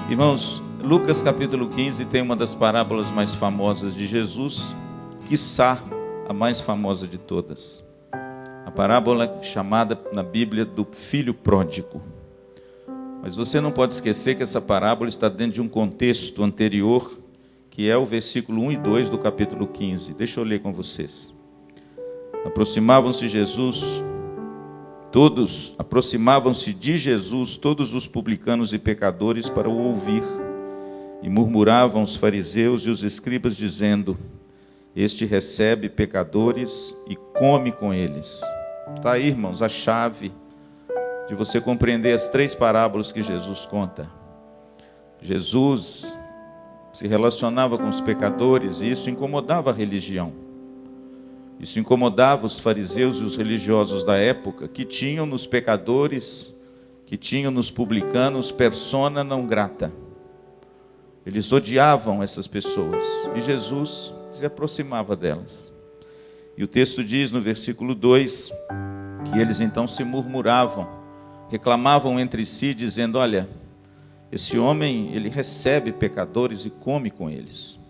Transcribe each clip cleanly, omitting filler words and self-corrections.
Irmãos, Lucas capítulo 15 tem uma das parábolas mais famosas de Jesus, quiçá a mais famosa de todas. A parábola chamada na Bíblia do filho pródigo. Mas você não pode esquecer que essa parábola está dentro de um contexto anterior, que é o versículo 1 e 2 do capítulo 15. Deixa eu ler com vocês. Aproximavam-se de Jesus todos os publicanos e pecadores para o ouvir, e murmuravam os fariseus e os escribas, dizendo: este recebe pecadores e come com eles. Está aí, irmãos, a chave de você compreender as três parábolas que Jesus conta. Jesus se relacionava com os pecadores e isso incomodava a religião. Isso incomodava os fariseus e os religiosos da época, que tinham nos pecadores, que tinham nos publicanos persona não grata. Eles odiavam essas pessoas e Jesus se aproximava delas. E o texto diz no versículo 2 que eles então se murmuravam, reclamavam entre si, dizendo: olha, esse homem, ele recebe pecadores e come com eles.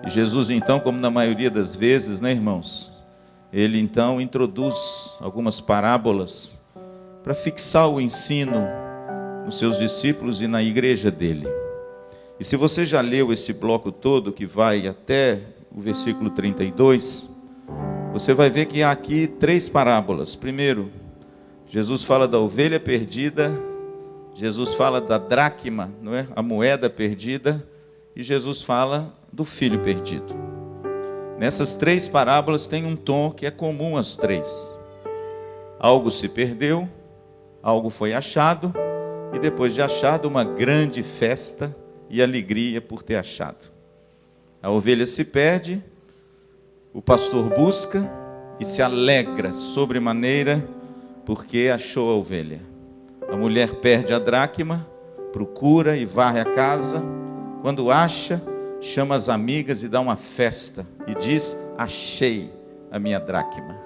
E Jesus então, como na maioria das vezes, né, irmãos, ele então introduz algumas parábolas para fixar o ensino nos seus discípulos e na igreja dele. E se você já leu esse bloco todo, que vai até o versículo 32, você vai ver que há aqui três parábolas. Primeiro, Jesus fala da ovelha perdida, Jesus fala da dracma, não é? A moeda perdida, e Jesus fala do filho perdido. Nessas três parábolas tem um tom que é comum às três. Algo se perdeu, algo foi achado, e depois de achado, uma grande festa e alegria por ter achado. A ovelha se perde, o pastor busca e se alegra sobremaneira porque achou a ovelha. A mulher perde a dracma, procura e varre a casa. Quando acha, chama as amigas e dá uma festa e diz: achei a minha dracma.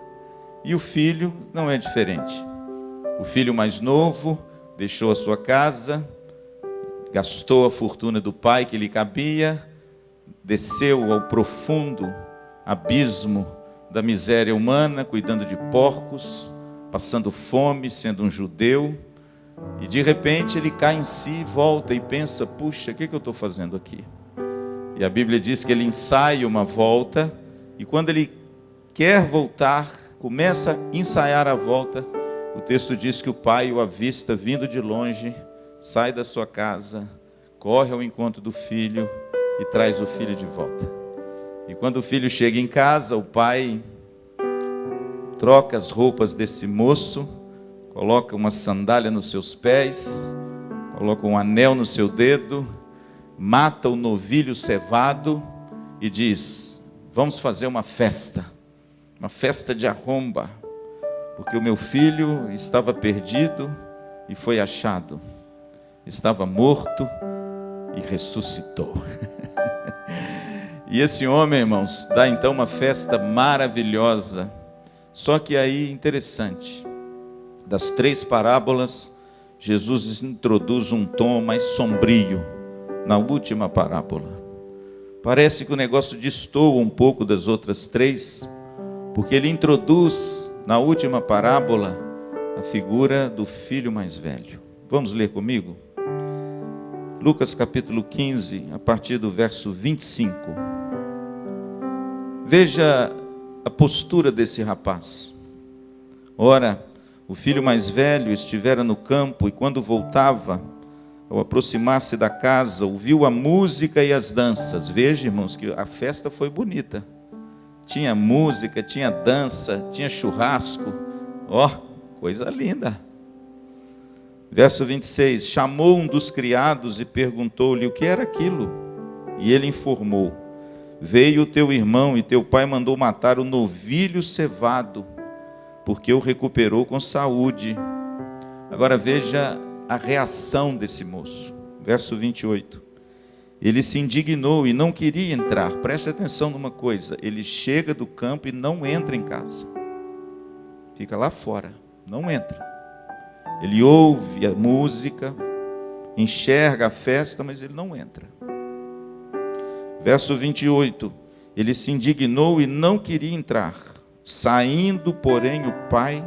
E o filho não é diferente. O filho mais novo deixou a sua casa, gastou a fortuna do pai que lhe cabia, desceu ao profundo abismo da miséria humana, cuidando de porcos, passando fome, sendo um judeu, e de repente ele cai em si, volta e pensa: puxa, o que eu estou fazendo aqui? E a Bíblia diz que ele ensaia uma volta, e quando ele quer voltar, começa a ensaiar a volta, o texto diz que o pai o avista vindo de longe, sai da sua casa, corre ao encontro do filho e traz o filho de volta. E quando o filho chega em casa, o pai troca as roupas desse moço, coloca uma sandália nos seus pés, coloca um anel no seu dedo, mata o novilho cevado e diz: vamos fazer uma festa de arromba, porque o meu filho estava perdido e foi achado, estava morto e ressuscitou. E esse homem, irmãos, dá então uma festa maravilhosa. Só que aí, interessante, das três parábolas, Jesus introduz um tom mais sombrio na última parábola. Parece que o negócio destoa um pouco das outras três, porque ele introduz na última parábola a figura do filho mais velho. Vamos ler comigo? Lucas capítulo 15, a partir do verso 25. Veja a postura desse rapaz. Ora, o filho mais velho estivera no campo, e quando voltava, ao aproximar-se da casa, ouviu a música e as danças. Veja, irmãos, que a festa foi bonita. Tinha música, tinha dança, tinha churrasco. Ó, coisa linda. Verso 26, chamou um dos criados e perguntou-lhe o que era aquilo. E ele informou: veio o teu irmão e teu pai mandou matar o novilho cevado, porque o recuperou com saúde. Agora veja a reação desse moço. Verso 28. ele se indignou e não queria entrar. Preste atenção numa coisa, ele chega do campo e não entra em casa. Fica lá fora, não entra. Ele ouve a música, enxerga a festa, mas ele não entra. Verso 28, ele se indignou e não queria entrar. Saindo, porém, o pai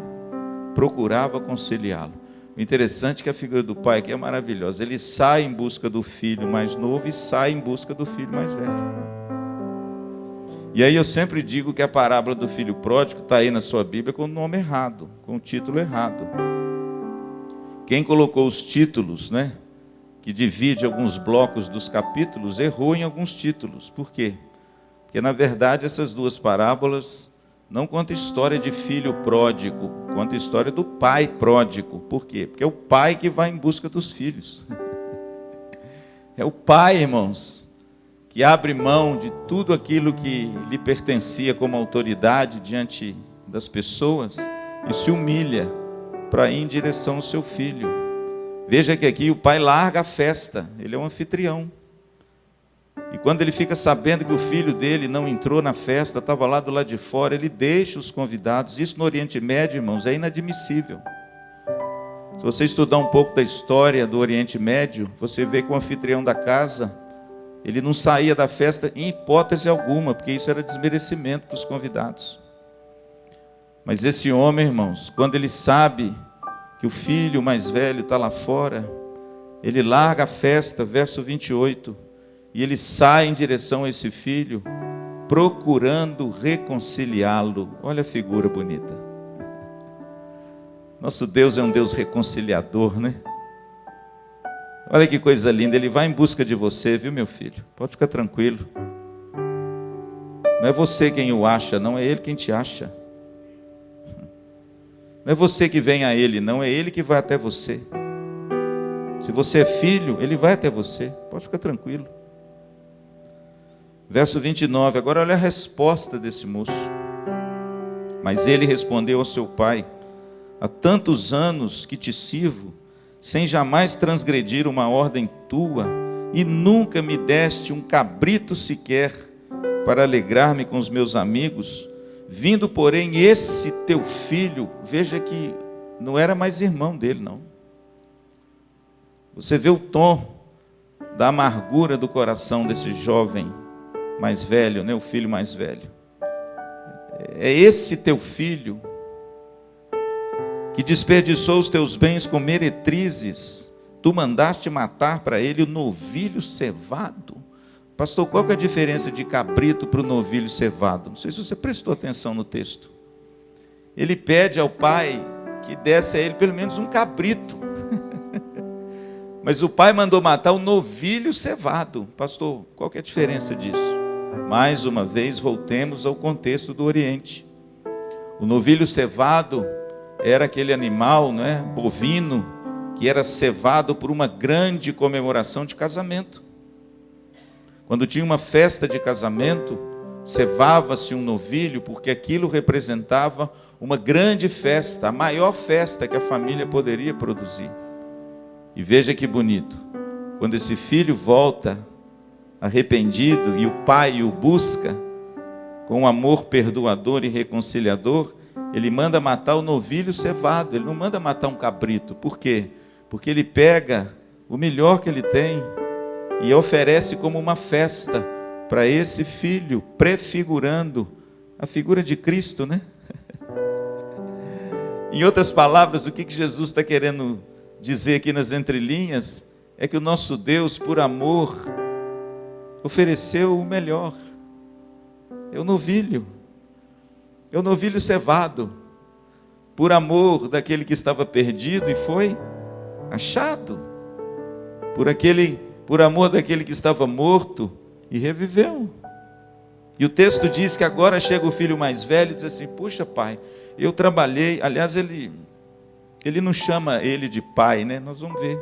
procurava conciliá-lo. O interessante é que a figura do pai aqui é maravilhosa. Ele sai em busca do filho mais novo e sai em busca do filho mais velho. E aí eu sempre digo que a parábola do filho pródigo está aí na sua Bíblia com o nome errado, com o título errado. Quem colocou os títulos, né, que divide alguns blocos dos capítulos, errou em alguns títulos. Por quê? Porque, na verdade, essas duas parábolas não contam história de filho pródigo, conta a história do pai pródigo. Por quê? Porque é o pai que vai em busca dos filhos. É o pai, irmãos, que abre mão de tudo aquilo que lhe pertencia como autoridade diante das pessoas e se humilha para ir em direção ao seu filho. Veja que aqui o pai larga a festa, ele é um anfitrião. E quando ele fica sabendo que o filho dele não entrou na festa, estava lá do lado de fora, ele deixa os convidados. Isso no Oriente Médio, irmãos, é inadmissível. Se você estudar um pouco da história do Oriente Médio, você vê que o anfitrião da casa, ele não saía da festa em hipótese alguma, porque isso era desmerecimento para os convidados. Mas esse homem, irmãos, quando ele sabe que o filho mais velho está lá fora, ele larga a festa, verso 28, e ele sai em direção a esse filho, procurando reconciliá-lo. Olha a figura bonita. Nosso Deus é um Deus reconciliador, né? Olha que coisa linda, ele vai em busca de você, viu, meu filho? Pode ficar tranquilo. Não é você quem o acha, não, é ele quem te acha. Não é você que vem a ele, não, é ele que vai até você. Se você é filho, ele vai até você, pode ficar tranquilo. Verso 29, agora olha a resposta desse moço. Mas ele respondeu ao seu pai: há tantos anos que te sirvo, sem jamais transgredir uma ordem tua, e nunca me deste um cabrito sequer para alegrar-me com os meus amigos. Vindo, porém, esse teu filho, veja que não era mais irmão dele, não. Você vê o tom da amargura do coração desse jovem mais velho, né? O filho mais velho. É esse teu filho que desperdiçou os teus bens com meretrizes. Tu mandaste matar para ele o novilho cevado. Pastor, qual que é a diferença de cabrito para o novilho cevado? Não sei se você prestou atenção no texto. Ele pede ao pai que desse a ele pelo menos um cabrito. Mas o pai mandou matar o novilho cevado. Pastor, qual que é a diferença disso? Mais uma vez, voltemos ao contexto do Oriente. O novilho cevado era aquele animal, não é, bovino, que era cevado por uma grande comemoração de casamento. Quando tinha uma festa de casamento, cevava-se um novilho, porque aquilo representava uma grande festa, a maior festa que a família poderia produzir. E veja que bonito, quando esse filho volta arrependido e o pai o busca com um amor perdoador e reconciliador, ele manda matar o novilho cevado, ele não manda matar um cabrito. Por quê? Porque ele pega o melhor que ele tem e oferece como uma festa para esse filho, prefigurando a figura de Cristo, né? Em outras palavras, o que Jesus está querendo dizer aqui nas entrelinhas é que o nosso Deus, por amor, ofereceu o melhor. É o novilho cevado, por amor daquele que estava perdido e foi achado, por amor daquele que estava morto e reviveu. E o texto diz que agora chega o filho mais velho e diz assim: puxa, pai, eu trabalhei. Aliás, ele não chama ele de pai, né? Nós vamos ver.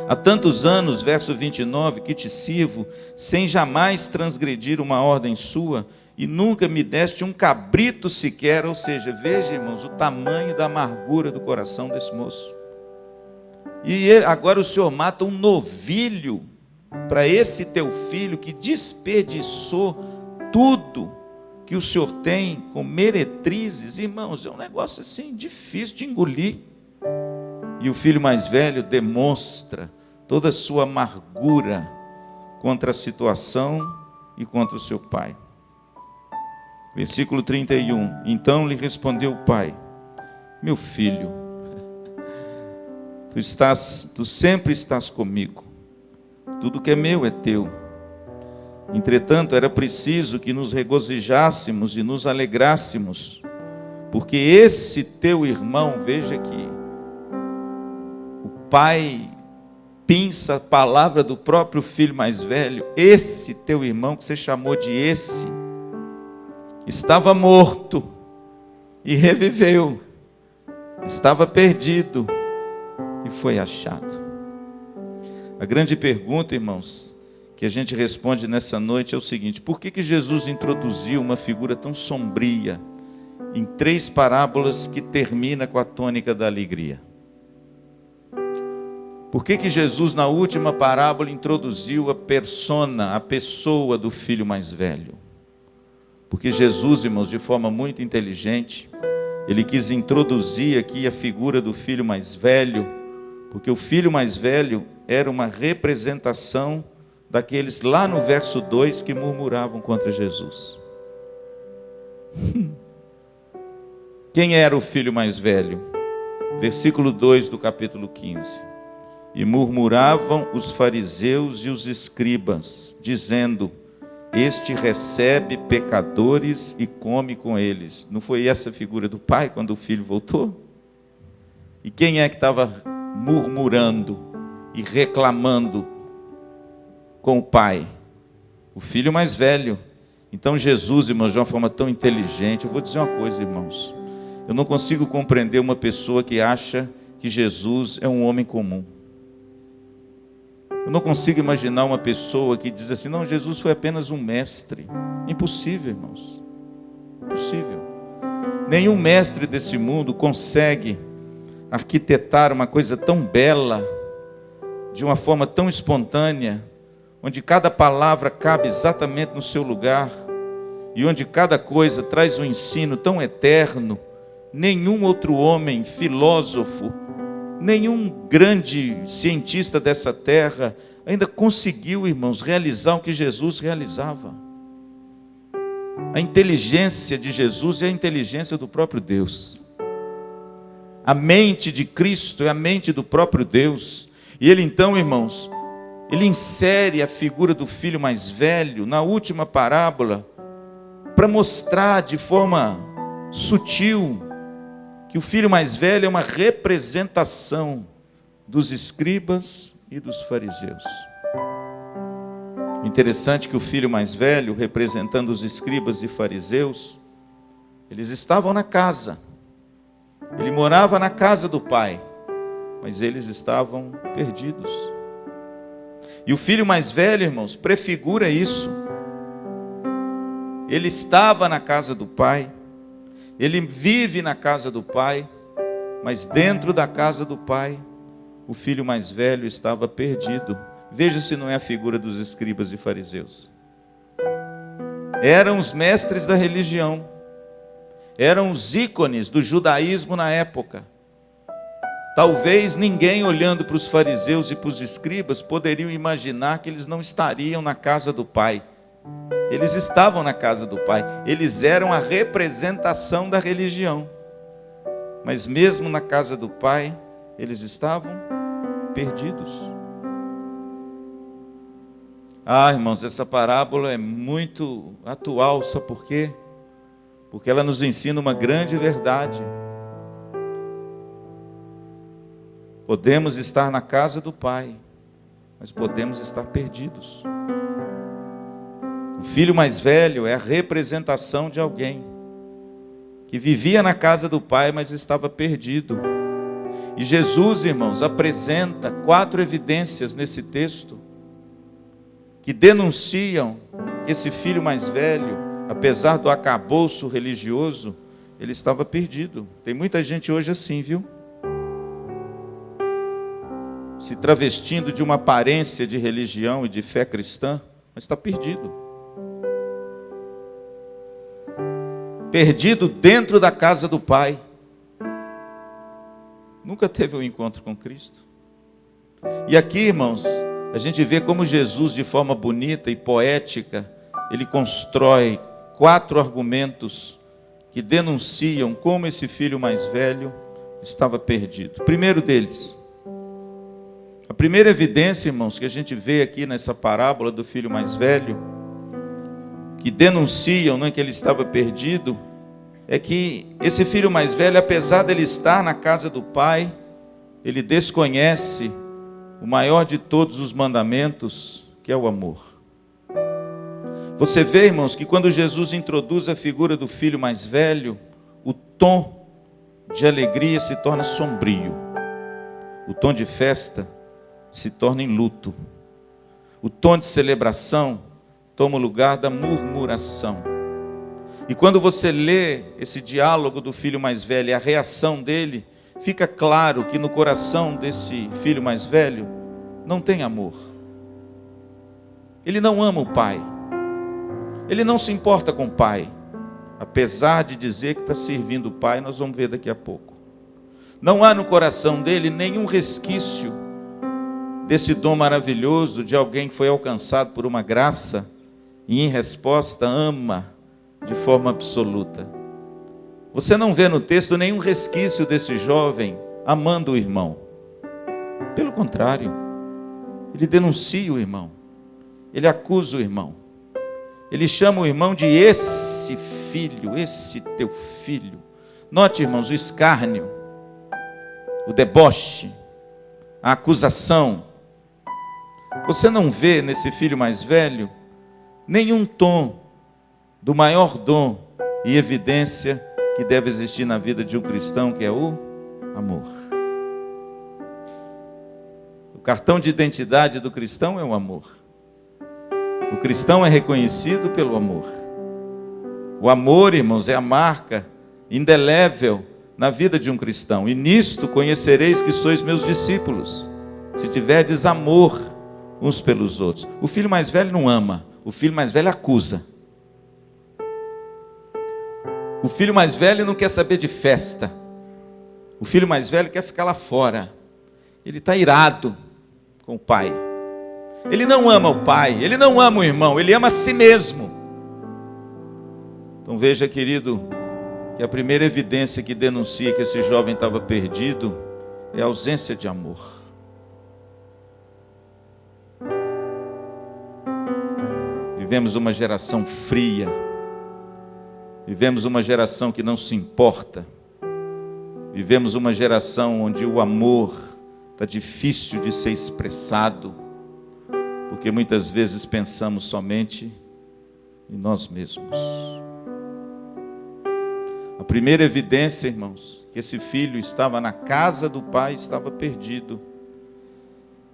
Há tantos anos, verso 29, que te sirvo, sem jamais transgredir uma ordem sua, e nunca me deste um cabrito sequer. Ou seja, veja, irmãos, o tamanho da amargura do coração desse moço. E agora o Senhor mata um novilho. para esse teu filho que desperdiçou tudo que o Senhor tem com meretrizes? Irmãos, é um negócio assim difícil de engolir. E o filho mais velho demonstra toda a sua amargura contra a situação e contra o seu pai. Versículo 31. Então lhe respondeu o pai: meu filho, tu sempre estás comigo, tudo que é meu é teu. Entretanto, era preciso que nos regozijássemos e nos alegrássemos, porque esse teu irmão, veja aqui, o pai pinça a palavra do próprio filho mais velho, esse teu irmão que você chamou de esse, estava morto e reviveu, estava perdido e foi achado. A grande pergunta, irmãos, que a gente responde nessa noite é o seguinte: por que Jesus introduziu uma figura tão sombria em 3 parábolas que termina com a tônica da alegria? Por que Jesus, na última parábola, introduziu a pessoa do filho mais velho? Porque Jesus, irmãos, de forma muito inteligente, ele quis introduzir aqui a figura do filho mais velho, porque o filho mais velho era uma representação daqueles lá no verso 2 que murmuravam contra Jesus. Quem era o filho mais velho? Versículo 2 do capítulo 15. E murmuravam os fariseus e os escribas, dizendo: este recebe pecadores e come com eles. Não foi essa a figura do pai quando o filho voltou? E quem é que estava murmurando e reclamando com o pai? O filho mais velho. Então Jesus, irmãos, de uma forma tão inteligente, eu vou dizer uma coisa, irmãos, eu não consigo compreender uma pessoa que acha que Jesus é um homem comum. Eu não consigo imaginar uma pessoa que diz assim: não, Jesus foi apenas um mestre. Impossível, irmãos. Impossível. Nenhum mestre desse mundo consegue arquitetar uma coisa tão bela, de uma forma tão espontânea, onde cada palavra cabe exatamente no seu lugar, e onde cada coisa traz um ensino tão eterno. Nenhum outro homem, filósofo, nenhum grande cientista dessa terra ainda conseguiu, irmãos, realizar o que Jesus realizava. A inteligência de Jesus é a inteligência do próprio Deus. A mente de Cristo é a mente do próprio Deus. E ele então, irmãos, ele insere a figura do filho mais velho na última parábola para mostrar de forma sutil que o filho mais velho é uma representação dos escribas e dos fariseus. Interessante que o filho mais velho, representando os escribas e fariseus, eles estavam na casa. Ele morava na casa do pai, mas eles estavam perdidos. E o filho mais velho, irmãos, prefigura isso. Ele estava na casa do pai, ele vive na casa do pai, mas dentro da casa do pai, o filho mais velho estava perdido. Veja se não é a figura dos escribas e fariseus. Eram os mestres da religião, eram os ícones do judaísmo na época. Talvez ninguém olhando para os fariseus e para os escribas poderiam imaginar que eles não estariam na casa do pai. Eles estavam na casa do pai, eles eram a representação da religião. Mas mesmo na casa do pai, eles estavam perdidos. Ah, irmãos, essa parábola é muito atual, sabe por quê? Porque ela nos ensina uma grande verdade. Podemos estar na casa do pai, mas podemos estar perdidos. O filho mais velho é a representação de alguém que vivia na casa do pai, mas estava perdido. E Jesus, irmãos, apresenta 4 evidências nesse texto que denunciam que esse filho mais velho, apesar do arcabouço religioso, ele estava perdido. Tem muita gente hoje assim, viu? se travestindo de uma aparência de religião e de fé cristã, mas está perdido. Perdido dentro da casa do Pai. Nunca teve um encontro com Cristo. E aqui, irmãos, a gente vê como Jesus, de forma bonita e poética, ele constrói 4 argumentos que denunciam como esse filho mais velho estava perdido. Primeiro deles, a primeira evidência, irmãos, que a gente vê aqui nessa parábola do filho mais velho, que denunciam, que ele estava perdido, é que esse filho mais velho, apesar dele estar na casa do Pai, ele desconhece o maior de todos os mandamentos, que é o amor. Você vê, irmãos, que quando Jesus introduz a figura do filho mais velho, o tom de alegria se torna sombrio. O tom de festa se torna em luto. O tom de celebração toma o lugar da murmuração. E quando você lê esse diálogo do filho mais velho e a reação dele, fica claro que no coração desse filho mais velho não tem amor. Ele não ama o pai. Ele não se importa com o pai. Apesar de dizer que está servindo o pai, nós vamos ver daqui a pouco. Não há no coração dele nenhum resquício desse dom maravilhoso de alguém que foi alcançado por uma graça e em resposta ama de forma absoluta. Você não vê no texto nenhum resquício desse jovem amando o irmão. Pelo contrário, ele denuncia o irmão, ele acusa o irmão, ele chama o irmão de esse filho, esse teu filho. Note, irmãos, o escárnio, o deboche, a acusação. Você não vê nesse filho mais velho nenhum tom do maior dom e evidência que deve existir na vida de um cristão, que é o amor. O cartão de identidade do cristão é o amor. O cristão é reconhecido pelo amor. O amor, irmãos, é a marca indelével na vida de um cristão. E nisto conhecereis que sois meus discípulos, se tiverdes amor uns pelos outros. O filho mais velho não ama, o filho mais velho acusa. O filho mais velho não quer saber de festa. O filho mais velho quer ficar lá fora. Ele está irado com o pai. Ele não ama o pai, ele não ama o irmão, ele ama a si mesmo. Então veja, querido, que a primeira evidência que denuncia que esse jovem estava perdido é a ausência de amor. Vivemos uma geração fria. Vivemos uma geração que não se importa. Vivemos uma geração onde o amor está difícil de ser expressado, porque muitas vezes pensamos somente em nós mesmos. A primeira evidência, irmãos, que esse filho estava na casa do pai, estava perdido,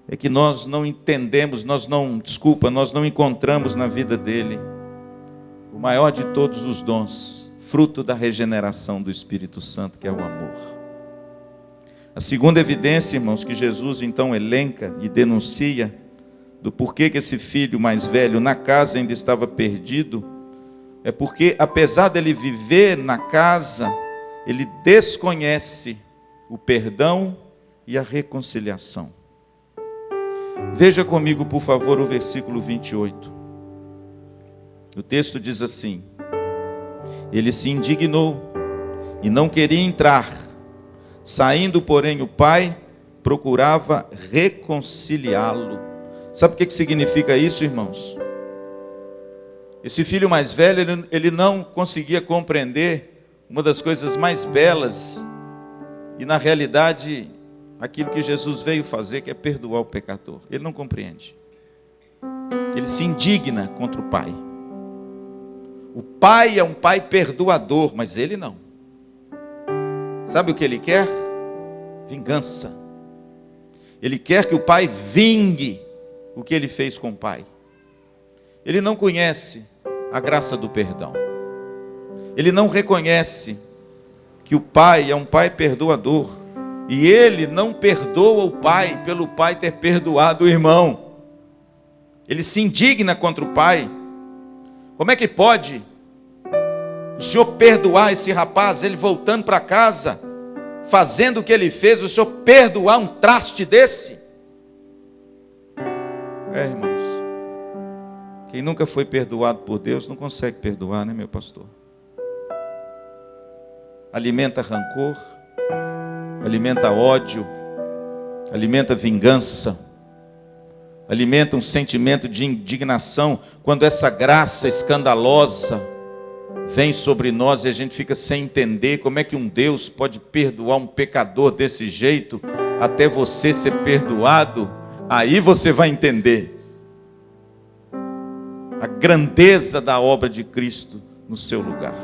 é que nós não entendemos, nós não encontramos na vida dele o maior de todos os dons, fruto da regeneração do Espírito Santo, que é o amor. A segunda evidência, irmãos, que Jesus então elenca e denuncia do porquê que esse filho mais velho na casa ainda estava perdido, é porque, apesar dele viver na casa, ele desconhece o perdão e a reconciliação. Veja comigo, por favor, o versículo 28. O texto diz assim: ele se indignou e não queria entrar. Saindo, porém, o pai procurava reconciliá-lo. Sabe o que significa isso, irmãos? Esse filho mais velho, ele não conseguia compreender uma das coisas mais belas e, na realidade, aquilo que Jesus veio fazer, que é perdoar o pecador. Ele não compreende. Ele se indigna contra o pai. O pai é um pai perdoador, mas ele não. Sabe o que ele quer? Vingança. Ele quer que o pai vingue o que ele fez com o pai. Ele não conhece a graça do perdão. Ele não reconhece que o pai é um pai perdoador E ele não perdoa o pai pelo pai ter perdoado o irmão. Ele se indigna contra o pai. Como é que pode o senhor perdoar esse rapaz, ele voltando para casa, fazendo o que ele fez, o senhor perdoar um traste desse? Irmãos, quem nunca foi perdoado por Deus não consegue perdoar, né, meu pastor? Alimenta rancor, alimenta ódio, alimenta vingança, alimenta um sentimento de indignação, quando essa graça escandalosa vem sobre nós e a gente fica sem entender como é que um Deus pode perdoar um pecador desse jeito, até você ser perdoado. Aí você vai entender a grandeza da obra de Cristo no seu lugar.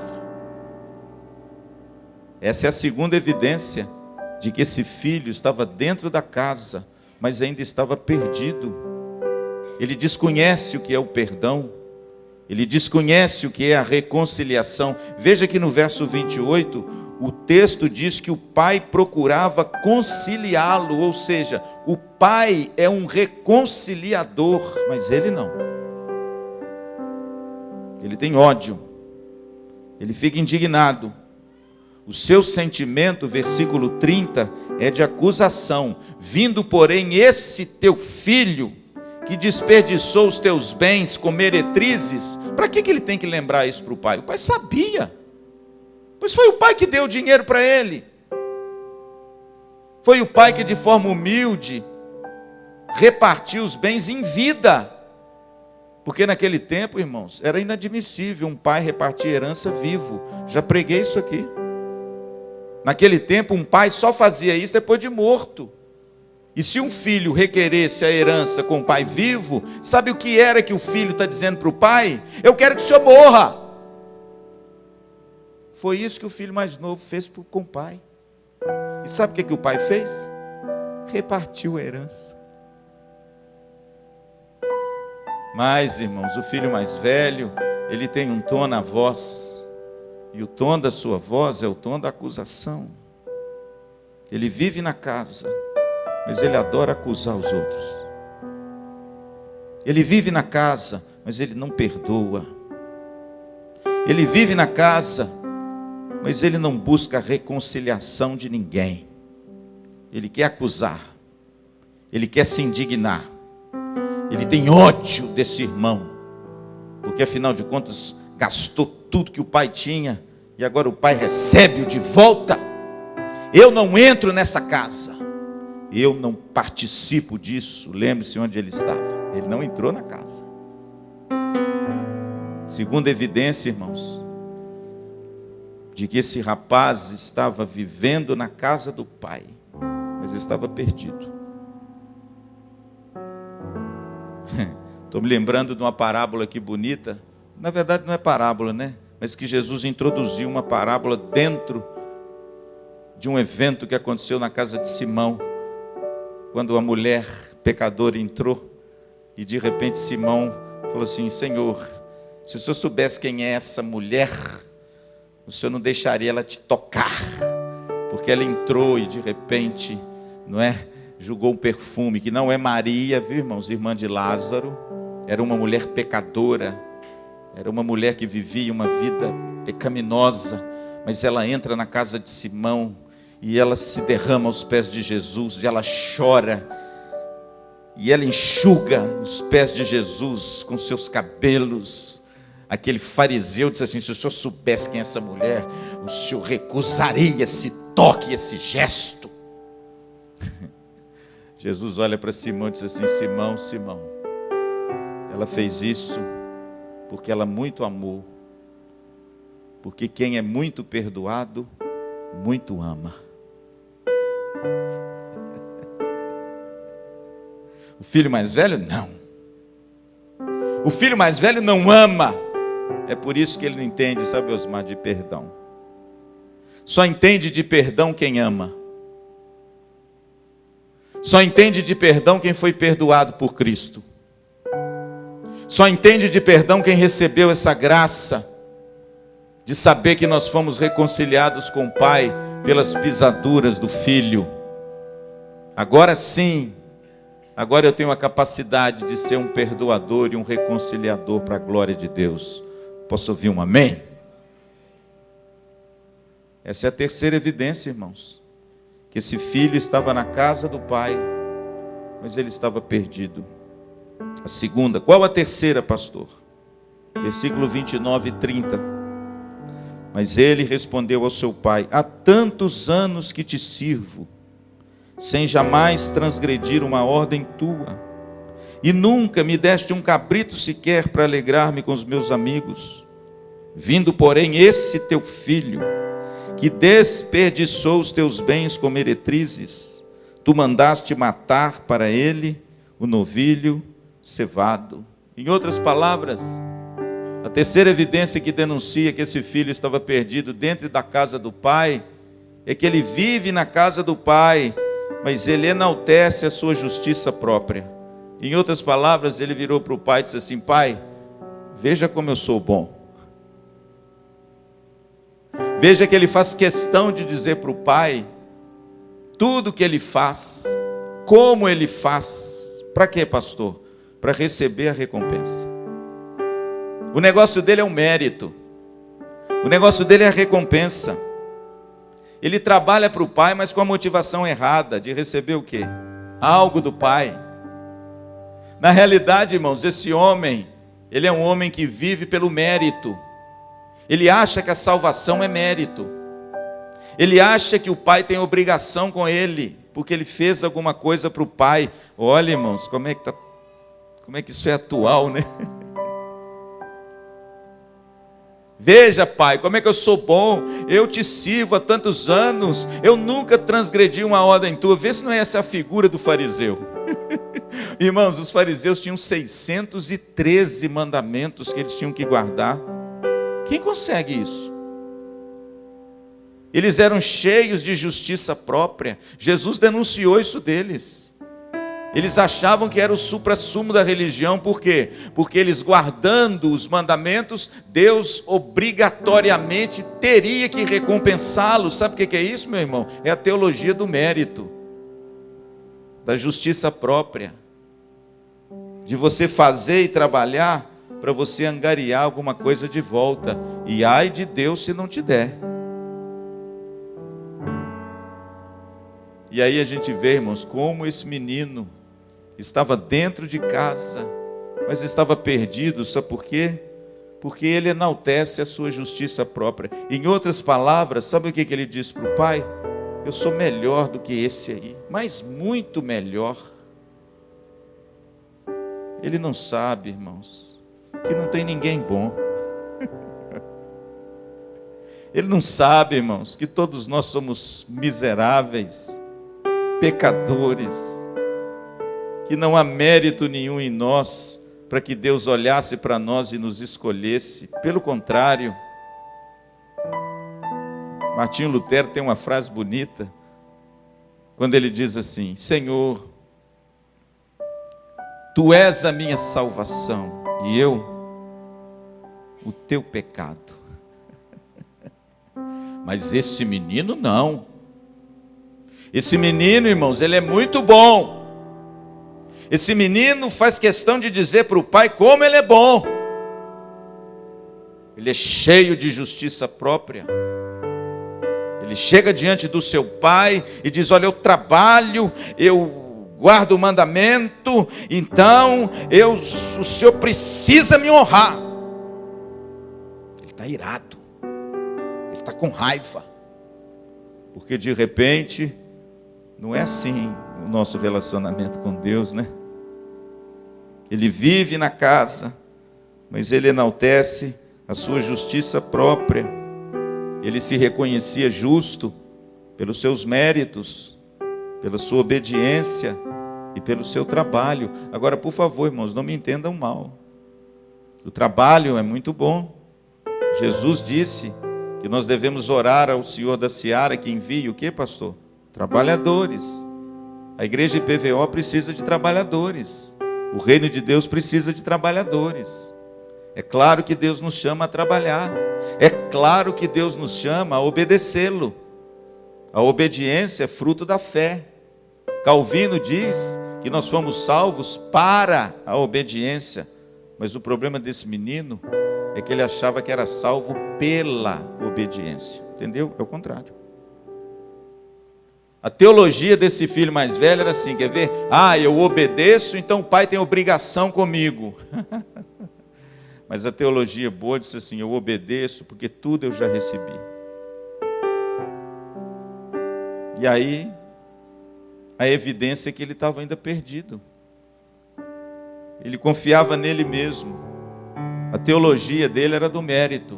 Essa é a segunda evidência de que esse filho estava dentro da casa, mas ainda estava perdido. Ele desconhece o que é o perdão, ele desconhece o que é a reconciliação. Veja que no verso 28, o texto diz que o pai procurava conciliá-lo, ou seja, o pai é um reconciliador, mas ele não. Ele tem ódio, ele fica indignado. O seu sentimento, versículo 30, é de acusação. Vindo, porém, esse teu filho, que desperdiçou os teus bens com meretrizes, para que ele tem que lembrar isso para o pai? O pai sabia, pois foi o pai que deu o dinheiro para ele. Foi o pai que de forma humilde repartiu os bens em vida. Porque naquele tempo, irmãos, era inadmissível um pai repartir herança vivo. Já preguei isso aqui. Naquele tempo, um pai só fazia isso depois de morto. E se um filho requeresse a herança com o pai vivo, sabe o que era que o filho está dizendo para o pai? Eu quero que o senhor morra. Foi isso que o filho mais novo fez com o pai. E sabe o que o pai fez? Repartiu a herança. Mas, irmãos, o filho mais velho, ele tem um tom na voz. E o tom da sua voz é o tom da acusação. Ele vive na casa, mas ele adora acusar os outros. Ele vive na casa, mas ele não perdoa. Ele vive na casa, mas ele não busca a reconciliação de ninguém. Ele quer acusar. Ele quer se indignar. Ele tem ódio desse irmão, porque afinal de contas gastou tudo que o pai tinha e agora o pai recebe-o de volta. Eu não entro nessa casa, eu não participo disso. Lembre-se onde ele estava, ele não entrou na casa. Segunda evidência, irmãos, de que esse rapaz estava vivendo na casa do pai, mas estava perdido. Estou me lembrando de uma parábola aqui bonita. Na verdade não é parábola, né? Mas que Jesus introduziu uma parábola dentro de um evento que aconteceu na casa de Simão, quando a mulher pecadora entrou e de repente Simão falou assim: Senhor, se o senhor soubesse quem é essa mulher, o senhor não deixaria ela te tocar, porque ela entrou e de repente, não é, jogou um perfume que não é Maria, viu, irmãos, irmã de Lázaro. Era uma mulher pecadora, era uma mulher que vivia uma vida pecaminosa, mas ela entra na casa de Simão e ela se derrama aos pés de Jesus, e ela chora, e ela enxuga os pés de Jesus com seus cabelos. Aquele fariseu disse assim: se o senhor soubesse quem é essa mulher, o senhor recusaria esse toque, esse gesto. Jesus olha para Simão e diz assim: Simão, Simão, ela fez isso porque ela muito amou, porque quem é muito perdoado, muito ama. O filho mais velho, não. O filho mais velho não ama. É por isso que ele não entende, sabe, Osmar, de perdão. Só entende de perdão quem ama. Só entende de perdão quem foi perdoado por Cristo. Só entende de perdão quem recebeu essa graça de saber que nós fomos reconciliados com o Pai pelas pisaduras do Filho. Agora sim, agora eu tenho a capacidade de ser um perdoador e um reconciliador para a glória de Deus. Posso ouvir um amém? Essa é a terceira evidência, irmãos, que esse filho estava na casa do pai, mas ele estava perdido. A segunda, qual a terceira, pastor? Versículo 29 e 30. Mas ele respondeu ao seu pai: há tantos anos que te sirvo, sem jamais transgredir uma ordem tua, e nunca me deste um cabrito sequer para alegrar-me com os meus amigos. Vindo, porém, esse teu filho, que desperdiçou os teus bens com meretrizes, tu mandaste matar para ele o novilho cevado. Em outras palavras, a terceira evidência que denuncia que esse filho estava perdido dentro da casa do pai, é que ele vive na casa do pai, mas ele enaltece a sua justiça própria. Em outras palavras, ele virou para o pai e disse assim: pai, veja como eu sou bom. Veja que ele faz questão de dizer para o pai tudo que ele faz, como ele faz. Para quê, pastor? Para receber a recompensa. O negócio dele é o mérito. O negócio dele é a recompensa. Ele trabalha para o pai, mas com a motivação errada de receber o quê? Algo do pai. Na realidade, irmãos, esse homem, ele é um homem que vive pelo mérito. Ele acha que a salvação é mérito. Ele acha que o pai tem obrigação com ele, porque ele fez alguma coisa para o pai. Olha, irmãos, como é que isso é atual, né? Veja, pai, como é que eu sou bom, eu te sirvo há tantos anos, eu nunca transgredi uma ordem tua. Vê se não é essa a figura do fariseu. Irmãos, os fariseus tinham 613 mandamentos que eles tinham que guardar. Quem consegue isso? Eles eram cheios de justiça própria. Jesus denunciou isso deles. Eles achavam que era o suprassumo da religião. Por quê? Porque eles, guardando os mandamentos, Deus obrigatoriamente teria que recompensá-los. Sabe o que é isso, meu irmão? É a teologia do mérito, da justiça própria, de você fazer e trabalhar para você angariar alguma coisa de volta. E ai de Deus se não te der. E aí a gente vê, irmãos, como esse menino estava dentro de casa, mas estava perdido. Sabe por quê? Porque ele enaltece a sua justiça própria. Em outras palavras, sabe o que ele disse para o pai? Eu sou melhor do que esse aí, mas muito melhor. Ele não sabe, irmãos, que não tem ninguém bom. Ele não sabe, irmãos, que todos nós somos miseráveis, pecadores, que não há mérito nenhum em nós para que Deus olhasse para nós e nos escolhesse. Pelo contrário, Martinho Lutero tem uma frase bonita, quando ele diz assim: Senhor, Tu és a minha salvação e eu o teu pecado. Mas esse menino não. Esse menino, irmãos, ele é muito bom. Esse menino faz questão de dizer para o pai como ele é bom. Ele é cheio de justiça própria. Ele chega diante do seu pai e diz: olha, eu trabalho, eu guardo o mandamento, então o senhor precisa me honrar. Ele está irado, ele está com raiva, porque de repente não é assim o nosso relacionamento com Deus, né? Ele vive na casa, mas ele enaltece a sua justiça própria. Ele se reconhecia justo pelos seus méritos, pela sua obediência e pelo seu trabalho. Agora, por favor, irmãos, não me entendam mal. O trabalho é muito bom. Jesus disse que nós devemos orar ao Senhor da Seara que envie o quê, pastor? Trabalhadores. A igreja IPVO precisa de trabalhadores. O reino de Deus precisa de trabalhadores. É claro que Deus nos chama a trabalhar. É claro que Deus nos chama a obedecê-lo. A obediência é fruto da fé. Calvino diz que nós fomos salvos para a obediência, mas o problema desse menino é que ele achava que era salvo pela obediência. Entendeu? É o contrário. A teologia desse filho mais velho era assim, quer ver? Eu obedeço, então o pai tem obrigação comigo. Mas a teologia boa disse assim, eu obedeço porque tudo eu já recebi. E aí, a evidência é que ele estava ainda perdido. Ele confiava nele mesmo. A teologia dele era do mérito,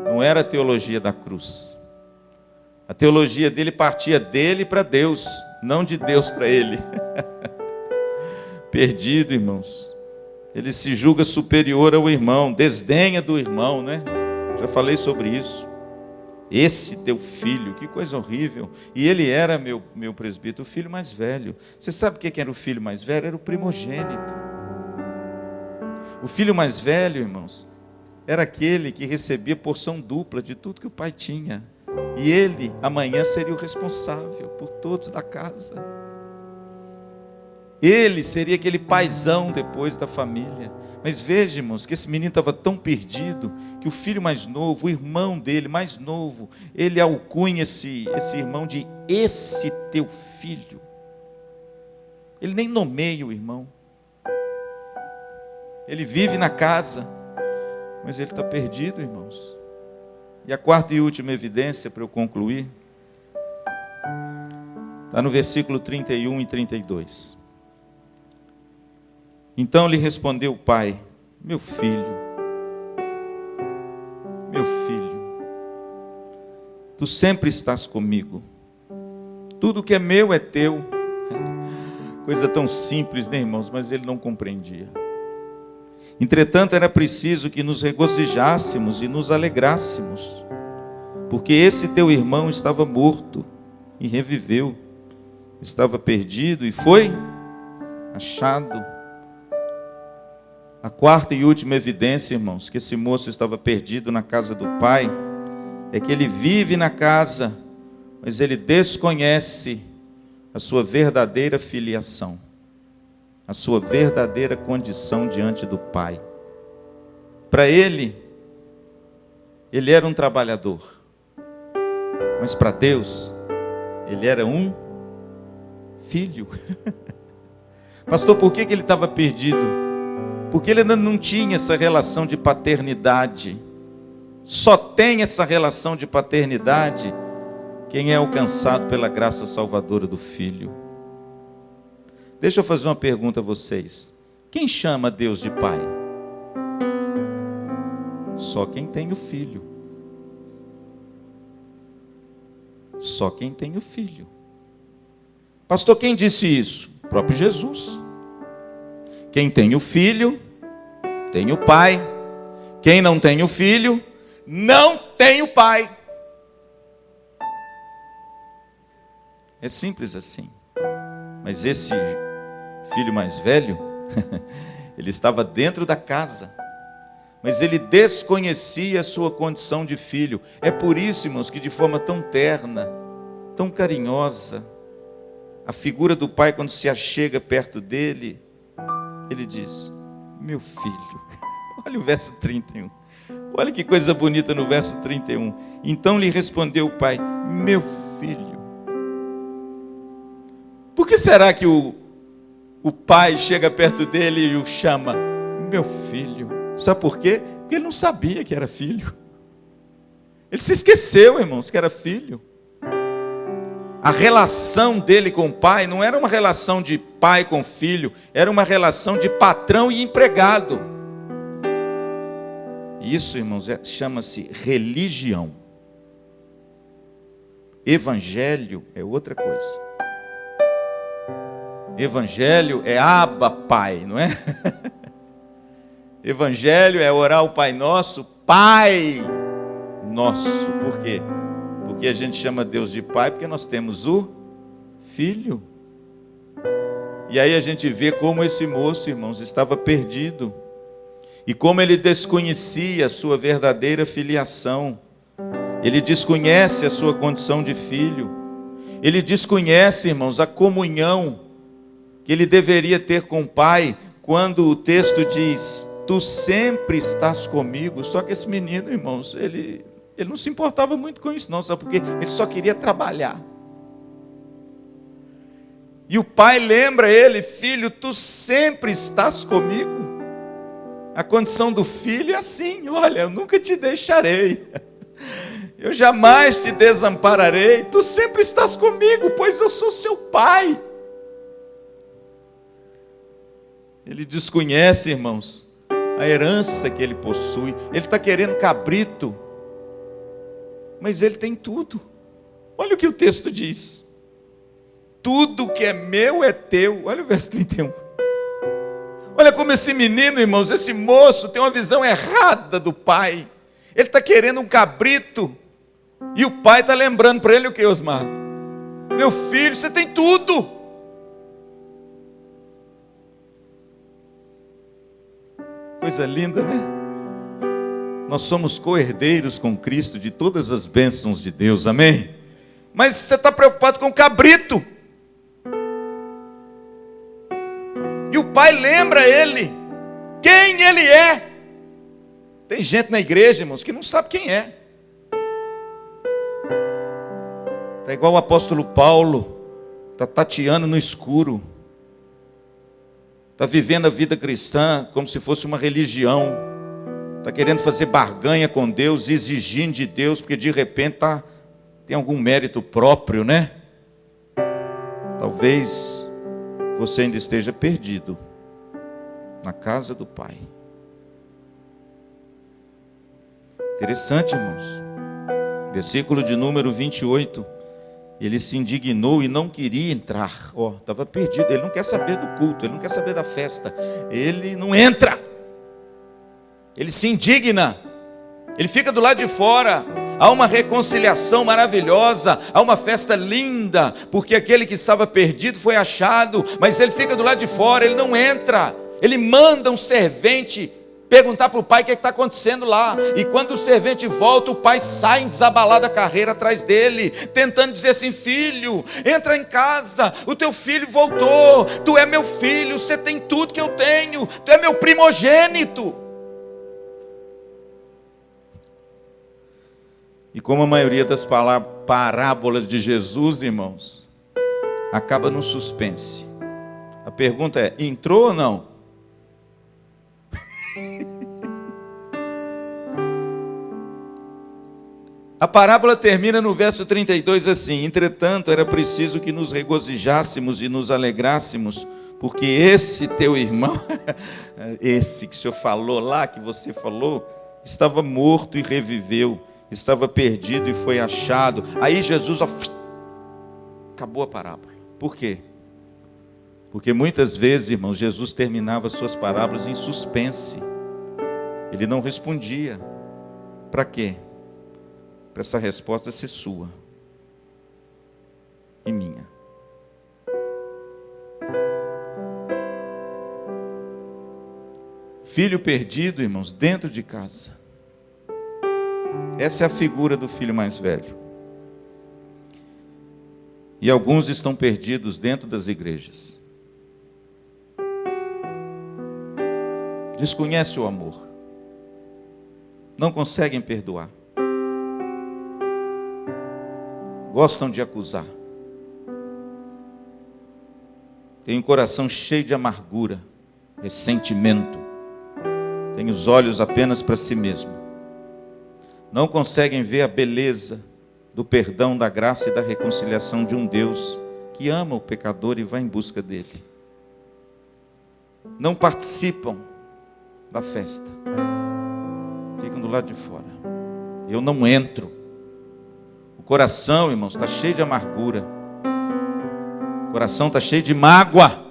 não era a teologia da cruz. A teologia dele partia dele para Deus, não de Deus para ele. Perdido, irmãos. Ele se julga superior ao irmão, desdenha do irmão, né? Já falei sobre isso. Esse teu filho, que coisa horrível. E ele era, meu presbítero, o filho mais velho. Você sabe o que era o filho mais velho? Era o primogênito. O filho mais velho, irmãos, era aquele que recebia porção dupla de tudo que o pai tinha. E ele, amanhã, seria o responsável por todos da casa. Ele seria aquele paizão depois da família. Mas veja, irmãos, que esse menino estava tão perdido, que o filho mais novo, o irmão dele, mais novo, ele alcunha esse irmão de esse teu filho. Ele nem nomeia o irmão. Ele vive na casa, mas ele está perdido, irmãos. E a quarta e última evidência, para eu concluir, está no versículo 31 e 32. Então lhe respondeu o pai, meu filho, tu sempre estás comigo, tudo que é meu é teu. Coisa tão simples, né, irmãos? Mas ele não compreendia. Entretanto, era preciso que nos regozijássemos e nos alegrássemos, porque esse teu irmão estava morto e reviveu, estava perdido e foi achado. A quarta e última evidência, irmãos, que esse moço estava perdido na casa do pai, é que ele vive na casa, mas ele desconhece a sua verdadeira filiação, a sua verdadeira condição diante do pai. Para ele era um trabalhador, mas para Deus, ele era um filho. Pastor, por que ele estava perdido? Porque ele ainda não tinha essa relação de paternidade. Só tem essa relação de paternidade quem é alcançado pela graça salvadora do Filho. Deixa eu fazer uma pergunta a vocês. Quem chama Deus de Pai? Só quem tem o Filho. Só quem tem o Filho. Pastor, quem disse isso? O próprio Jesus. Quem tem o Filho, tem o Pai. Quem não tem o Filho, não tem o Pai. É simples assim. Mas esse filho mais velho, ele estava dentro da casa, mas ele desconhecia a sua condição de filho. É por isso, irmãos, que de forma tão terna, tão carinhosa, a figura do pai, quando se achega perto dele, ele diz, meu filho. Olha o verso 31. Olha que coisa bonita no verso 31. Então lhe respondeu o pai, meu filho. Por que será que o pai chega perto dele e o chama, meu filho? Sabe por quê? Porque ele não sabia que era filho. Ele se esqueceu, irmãos, que era filho. A relação dele com o pai não era uma relação de pai com filho, era uma relação de patrão e empregado. Isso, irmãos, chama-se religião. Evangelho é outra coisa. Evangelho é Abba Pai, não é? Evangelho é orar o Pai Nosso, Pai Nosso. Por quê? Porque a gente chama Deus de Pai porque nós temos o Filho. E aí a gente vê como esse moço, irmãos, estava perdido. E como ele desconhecia a sua verdadeira filiação. Ele desconhece a sua condição de filho. Ele desconhece, irmãos, a comunhão que ele deveria ter com o Pai, quando o texto diz: tu sempre estás comigo. Só que esse menino, irmãos, ele não se importava muito com isso não, sabe por quê? Ele só queria trabalhar. E o pai lembra ele: filho, tu sempre estás comigo. A condição do filho é assim: olha, eu nunca te deixarei, eu jamais te desampararei, tu sempre estás comigo, pois eu sou seu pai. Ele desconhece, irmãos, a herança que ele possui. Ele está querendo cabrito, mas ele tem tudo. Olha o que o texto diz: tudo que é meu é teu. Olha o verso 31. Olha como esse menino, irmãos, esse moço tem uma visão errada do pai. Ele está querendo um cabrito, e o pai está lembrando para ele o que, Osmar? Meu filho, você tem tudo. Coisa linda, né? Nós somos co-herdeiros com Cristo de todas as bênçãos de Deus, amém? Mas você está preocupado com o cabrito. E o pai lembra ele quem ele é. Tem gente na igreja, irmãos, que não sabe quem é. Está igual o apóstolo Paulo, está tateando no escuro. Está vivendo a vida cristã como se fosse uma religião. Está querendo fazer barganha com Deus, exigindo de Deus, porque de repente tem algum mérito próprio, né? Talvez você ainda esteja perdido na casa do Pai. Interessante, irmãos. Versículo de número 28. Ele se indignou e não queria entrar. Estava perdido, ele não quer saber do culto, ele não quer saber da festa. Ele não entra. Ele se indigna. Ele fica do lado de fora. Há uma reconciliação maravilhosa, há uma festa linda, porque aquele que estava perdido foi achado, mas ele fica do lado de fora, ele não entra. Ele manda um servente perguntar para o pai o que está acontecendo lá. E quando o servente volta, o pai sai em desabalada carreira atrás dele, tentando dizer assim: filho, entra em casa, o teu filho voltou, tu é meu filho, você tem tudo que eu tenho, tu é meu primogênito. E como a maioria das parábolas de Jesus, irmãos, acaba no suspense. A pergunta é: entrou ou não? A parábola termina no verso 32 assim: entretanto, era preciso que nos regozijássemos e nos alegrássemos, porque esse teu irmão, esse que o senhor falou lá, que você falou, estava morto e reviveu, estava perdido e foi achado. Aí Jesus, acabou a parábola. Por quê? Porque muitas vezes, irmãos, Jesus terminava suas parábolas em suspense. Ele não respondia. Para quê? Para essa resposta ser sua e minha. Filho perdido, irmãos, dentro de casa. Essa é a figura do filho mais velho. E alguns estão perdidos dentro das igrejas. Desconhecem o amor. Não conseguem perdoar. Gostam de acusar. Tem um coração cheio de amargura, ressentimento. Tem os olhos apenas para si mesmo. Não conseguem ver a beleza do perdão, da graça e da reconciliação de um Deus que ama o pecador e vai em busca dele. Não participam da festa. Ficam do lado de fora. Eu não entro. O coração, irmãos, está cheio de amargura. O coração está cheio de mágoa.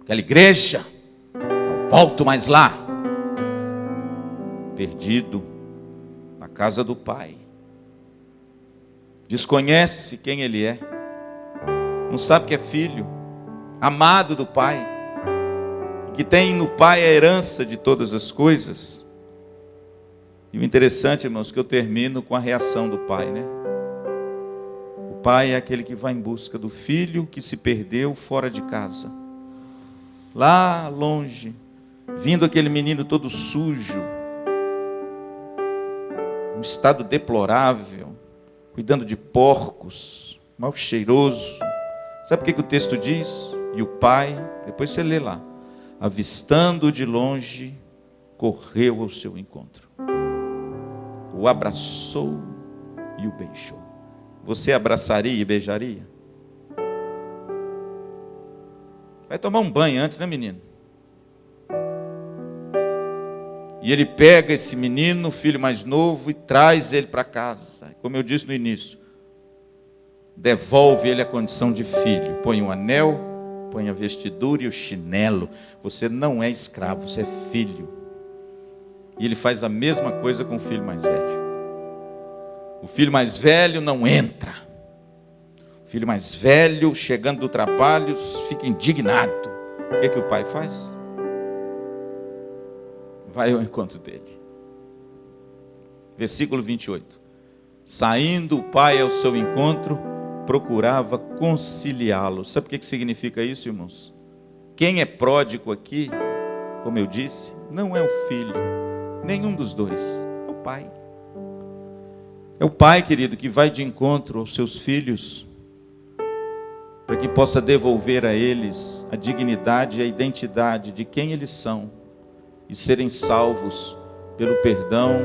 Aquela igreja, não volto mais lá. Perdido na casa do Pai. Desconhece quem Ele é. Não sabe que é filho, amado do Pai. Que tem no Pai a herança de todas as coisas. E o interessante, irmãos, que eu termino com a reação do Pai, né? pai é aquele que vai em busca do filho que se perdeu fora de casa. Lá longe, vindo aquele menino todo sujo, um estado deplorável, cuidando de porcos, mal cheiroso. Sabe o que o texto diz? E o pai, depois você lê lá, avistando de longe, correu ao seu encontro, o abraçou e o beijou. Você abraçaria e beijaria? Vai tomar um banho antes, né, menino? E ele pega esse menino, o filho mais novo, e traz ele para casa. Como eu disse no início, devolve ele a condição de filho. Põe um anel, põe a vestidura e o chinelo. Você não é escravo, você é filho. E ele faz a mesma coisa com o filho mais velho. O filho mais velho não entra. O filho mais velho, chegando do trabalho, fica indignado. O que o pai faz? Vai ao encontro dele. Versículo 28. Saindo o pai ao seu encontro, procurava conciliá-lo. Sabe o que significa isso, irmãos? Quem é pródigo aqui, como eu disse, não é o filho, nenhum dos dois, é o pai. É o pai, querido, que vai de encontro aos seus filhos, para que possa devolver a eles a dignidade e a identidade de quem eles são, e serem salvos pelo perdão,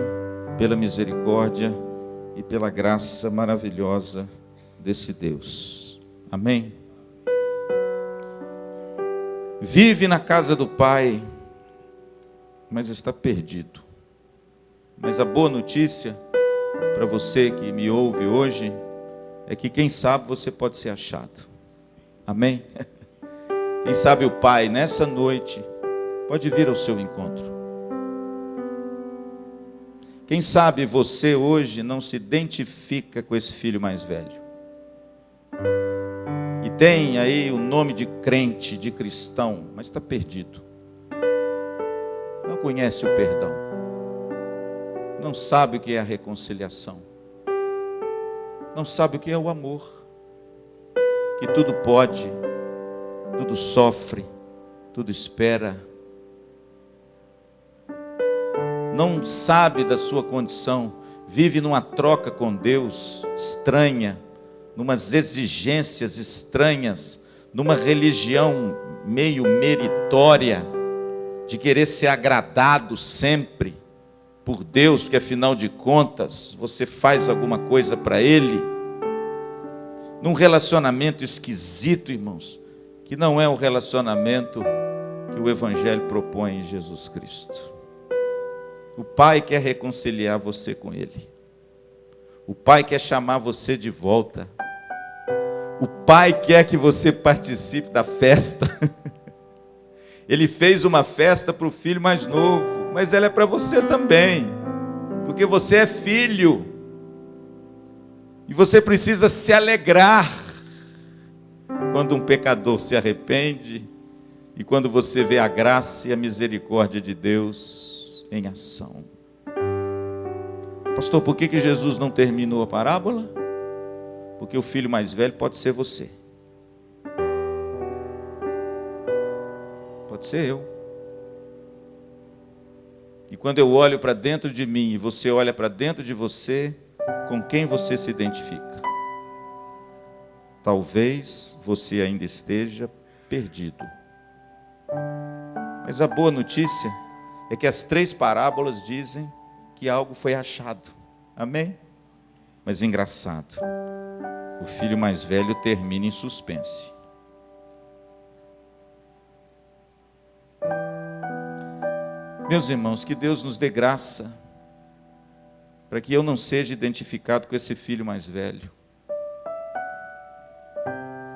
pela misericórdia e pela graça maravilhosa desse Deus. Amém? Vive na casa do Pai, mas está perdido. Mas a boa notícia para você que me ouve hoje é que, quem sabe, você pode ser achado. Amém? Quem sabe o Pai, nessa noite, pode vir ao seu encontro. Quem sabe você hoje não se identifica com esse filho mais velho. E tem aí o nome de crente, de cristão, mas está perdido. Não conhece o perdão. Não sabe o que é a reconciliação. Não sabe o que é o amor. Que tudo pode, tudo sofre, tudo espera. Não sabe da sua condição, vive numa troca com Deus estranha, numas exigências estranhas, numa religião meio meritória, de querer ser agradado sempre por Deus, porque afinal de contas você faz alguma coisa para Ele, num relacionamento esquisito, irmãos, que não é o relacionamento que o Evangelho propõe em Jesus Cristo. O Pai quer reconciliar você com Ele. O Pai quer chamar você de volta. O Pai quer que você participe da festa. Ele fez uma festa para o filho mais novo, mas ela é para você também, porque você é filho. E você precisa se alegrar quando um pecador se arrepende e quando você vê a graça e a misericórdia de Deus em ação. Pastor, por que Jesus não terminou a parábola? Porque o filho mais velho pode ser você. Pode ser eu. E quando eu olho para dentro de mim e você olha para dentro de você, com quem você se identifica? Talvez você ainda esteja perdido. Mas a boa notícia é que as 3 parábolas dizem que algo foi achado. Amém? Mas engraçado, o filho mais velho termina em suspense. Meus irmãos, que Deus nos dê graça para que eu não seja identificado com esse filho mais velho.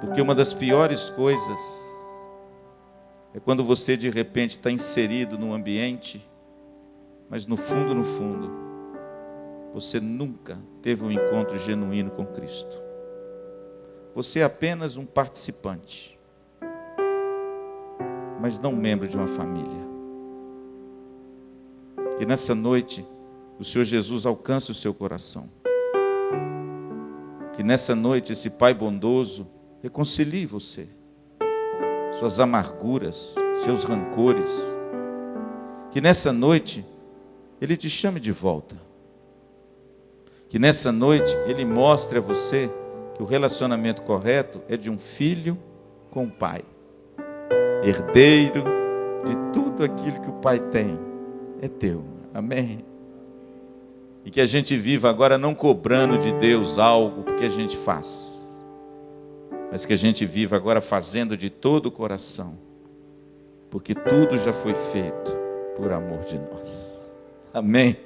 Porque uma das piores coisas é quando você de repente está inserido num ambiente, mas no fundo, você nunca teve um encontro genuíno com Cristo. Você é apenas um participante, mas não membro de uma família. Que nessa noite o Senhor Jesus alcance o seu coração. Que nessa noite esse Pai bondoso reconcilie você, suas amarguras, seus rancores. Que nessa noite Ele te chame de volta. Que nessa noite Ele mostre a você que o relacionamento correto é de um filho com o pai, herdeiro de tudo aquilo que o pai tem, é teu. Amém? E que a gente viva agora não cobrando de Deus algo porque a gente faz, mas que a gente viva agora fazendo de todo o coração, porque tudo já foi feito por amor de nós. Amém?